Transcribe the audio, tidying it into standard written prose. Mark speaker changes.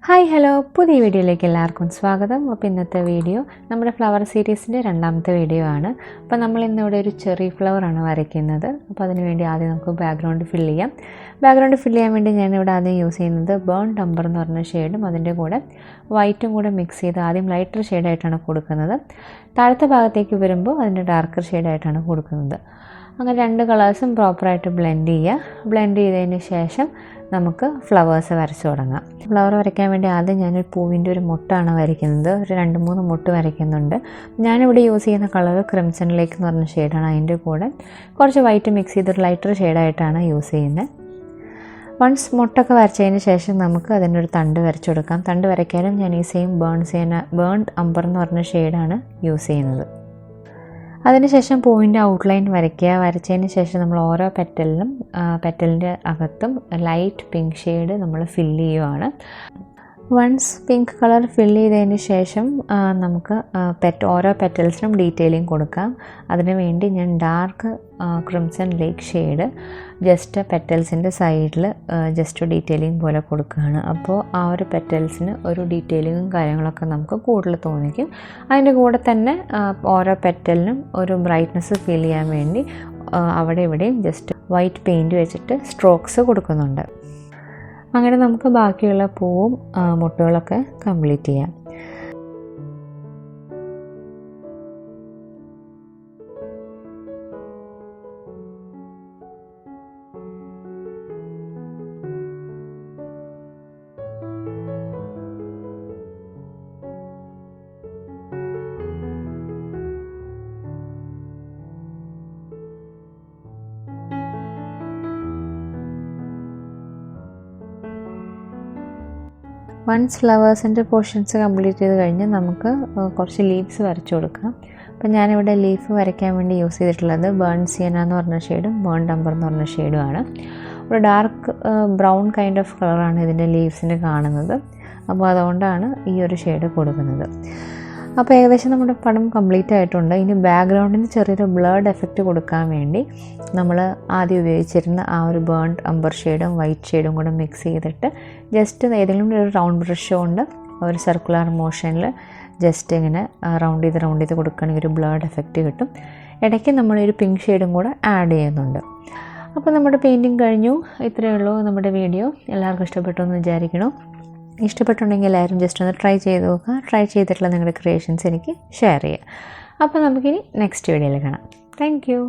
Speaker 1: Hi hello പുതിയ വീഡിയോയിലേക്ക് എല്ലാവർക്കും സ്വാഗതം. അപ്പോൾ ഇന്നത്തെ വീഡിയോ നമ്മുടെ ഫ്ലവർ സീരീസിൻ്റെ രണ്ടാമത്തെ വീഡിയോ ആണ്. അപ്പോൾ നമ്മൾ ഇന്നിവിടെ ഒരു ചെറി ഫ്ലവറാണ് വരയ്ക്കുന്നത്. അപ്പോൾ അതിന് വേണ്ടി ആദ്യം നമുക്ക് ബാക്ക്ഗ്രൗണ്ട് ഫില്ല് ചെയ്യാം. ബാക്ക്ഗ്രൗണ്ട് ഫില്ല് ചെയ്യാൻ വേണ്ടി ഞാനിവിടെ ആദ്യം യൂസ് ചെയ്യുന്നത് ബേൺഡ് അംബർ എന്ന് പറഞ്ഞ ഷെയ്ഡും അതിൻ്റെ കൂടെ വൈറ്റും കൂടെ മിക്സ് ചെയ്ത് ആദ്യം ലൈറ്റർ ഷെയ്ഡായിട്ടാണ് കൊടുക്കുന്നത്. താഴത്തെ ഭാഗത്തേക്ക് വരുമ്പോൾ അതിൻ്റെ ഡാർക്കർ ഷെയ്ഡായിട്ടാണ് കൊടുക്കുന്നത്. അങ്ങനെ രണ്ട് കളേഴ്സും പ്രോപ്പറായിട്ട് ബ്ലെൻഡ് ചെയ്യുക. ബ്ലെൻഡ് ചെയ്തതിന് ശേഷം നമുക്ക് ഫ്ലവേഴ്സ് വരച്ച് തുടങ്ങാം. ഫ്ലവർ വരയ്ക്കാൻ വേണ്ടി ആദ്യം ഞാനൊരു പൂവിൻ്റെ ഒരു മുട്ടാണ് വരയ്ക്കുന്നത്. ഒരു 2-3 മുട്ട് വരയ്ക്കുന്നുണ്ട്. ഞാനിവിടെ യൂസ് ചെയ്യുന്ന കളർ ക്രിംസൺ ലേക്ക് എന്ന് പറഞ്ഞ ഷെയ്ഡാണ്. അതിൻ്റെ കൂടെ കുറച്ച് വൈറ്റ് മിക്സ് ചെയ്തൊരു ലൈറ്റർ ഷെയ്ഡായിട്ടാണ് യൂസ് ചെയ്യുന്നത്. വൺസ് മുട്ടൊക്കെ വരച്ചതിന് ശേഷം നമുക്ക് അതിനൊരു തണ്ട് വരച്ചു കൊടുക്കാം. തണ്ട് വരയ്ക്കാനും ഞാൻ ഈ സെയിം ബേൺഡ് അംബർ എന്ന് പറഞ്ഞ ഷെയ്ഡാണ് യൂസ് ചെയ്യുന്നത്. അതിനുശേഷം പൂവിൻ്റെ ഔട്ട്ലൈൻ വരയ്ക്കുക. വരച്ചതിന് ശേഷം നമ്മൾ ഓരോ പെറ്റലിൻ്റെ അകത്തും ലൈറ്റ് പിങ്ക് ഷെയ്ഡ് നമ്മൾ ഫില്ല് ചെയ്യുവാണ്. വൺസ് പിങ്ക് കളർ ഫില്ല് ചെയ്തതിന് ശേഷം നമുക്ക് ഓരോ പെറ്റൽസിനും ഡീറ്റെയിലിംഗ് കൊടുക്കാം. അതിനു വേണ്ടി ഞാൻ ഡാർക്ക് ക്രിംസൺ ലേക്ക് ഷെയ്ഡ് ജസ്റ്റ് പെറ്റൽസിൻ്റെ സൈഡിൽ ജസ്റ്റ് ഡീറ്റെയിലിംഗ് പോലെ കൊടുക്കുകയാണ്. അപ്പോൾ ആ ഒരു പെറ്റൽസിന് ഒരു ഡീറ്റെയിലിങ്ങും കാര്യങ്ങളൊക്കെ നമുക്ക് കൂടുതൽ തോന്നിക്കും. അതിൻ്റെ കൂടെ തന്നെ ഓരോ പെറ്റലിനും ഒരു ബ്രൈറ്റ്നസ് ഫീൽ ചെയ്യാൻ വേണ്ടി അവിടെ ഇവിടെയും ജസ്റ്റ് വൈറ്റ് പെയിൻറ്റ് വെച്ചിട്ട് സ്ട്രോക്സ് കൊടുക്കുന്നുണ്ട്. അങ്ങനെ നമുക്ക് ബാക്കിയുള്ള പൂവും മുട്ടുകളൊക്കെ കംപ്ലീറ്റ് ചെയ്യാം. വൺസ് ഫ്ലവേഴ്സിൻ്റെ പോർഷൻസ് കംപ്ലീറ്റ് ചെയ്ത് കഴിഞ്ഞ് നമുക്ക് കുറച്ച് ലീവ്സ് വരച്ചു കൊടുക്കാം. അപ്പോൾ ഞാനിവിടെ ലീഫ് വരയ്ക്കാൻ വേണ്ടി യൂസ് ചെയ്തിട്ടുള്ളത് ബേൺ സിയന എന്ന് പറഞ്ഞ ഷെയ്ഡും ബേൺഡ് അംബർ എന്ന് പറഞ്ഞ ഷെയ്ഡുമാണ്. ഒരു ഡാർക്ക് ബ്രൗൺ കൈൻഡ് ഓഫ് കളറാണ് ഇതിൻ്റെ ലീവ്സിന് കാണുന്നത്. അപ്പോൾ അതുകൊണ്ടാണ് ഈ ഒരു ഷെയ്ഡ് കൊടുക്കുന്നത്. അപ്പോൾ ഏകദേശം നമ്മുടെ പടം കംപ്ലീറ്റ് ആയിട്ടുണ്ട്. ഇനി ബാക്ക്ഗ്രൗണ്ടിന് ചെറിയൊരു ബ്ലർഡ് എഫക്റ്റ് കൊടുക്കാൻ വേണ്ടി നമ്മൾ ആദ്യം ഉപയോഗിച്ചിരുന്ന ആ ഒരു ബേൺഡ് അംബർ ഷെയ്ഡും വൈറ്റ് ഷെയ്ഡും കൂടെ മിക്സ് ചെയ്തിട്ട് ജസ്റ്റ് ഏതെങ്കിലും ഒരു റൗണ്ട് ബ്രഷ് കൊണ്ട് ഒരു സർക്കുലർ മോഷനിൽ ജസ്റ്റ് ഇങ്ങനെ റൗണ്ട് ചെയ്ത് കൊടുക്കുകയാണെങ്കിൽ ഒരു ബ്ലർഡ് എഫക്റ്റ് കിട്ടും. ഇടയ്ക്ക് നമ്മളൊരു പിങ്ക് ഷെയ്ഡും കൂടെ ആഡ് ചെയ്യുന്നുണ്ട്. അപ്പോൾ നമ്മുടെ പെയിൻറ്റിങ് കഴിഞ്ഞു. ഇത്രയേ ഉള്ളൂ നമ്മുടെ വീഡിയോ. എല്ലാവർക്കും ഇഷ്ടപ്പെട്ടു എന്ന് വിചാരിക്കണം. ഇഷ്ടപ്പെട്ടുണ്ടെങ്കിൽ എല്ലാവരും ജസ്റ്റ് ഒന്ന് ട്രൈ ചെയ്ത് നോക്കുക. ട്രൈ ചെയ്തിട്ടുള്ള നിങ്ങളുടെ ക്രിയേഷൻസ് എനിക്ക് ഷെയർ ചെയ്യുക. അപ്പോൾ നമുക്കിനി നെക്സ്റ്റ് വീഡിയോയിൽ കാണാം. Thank you.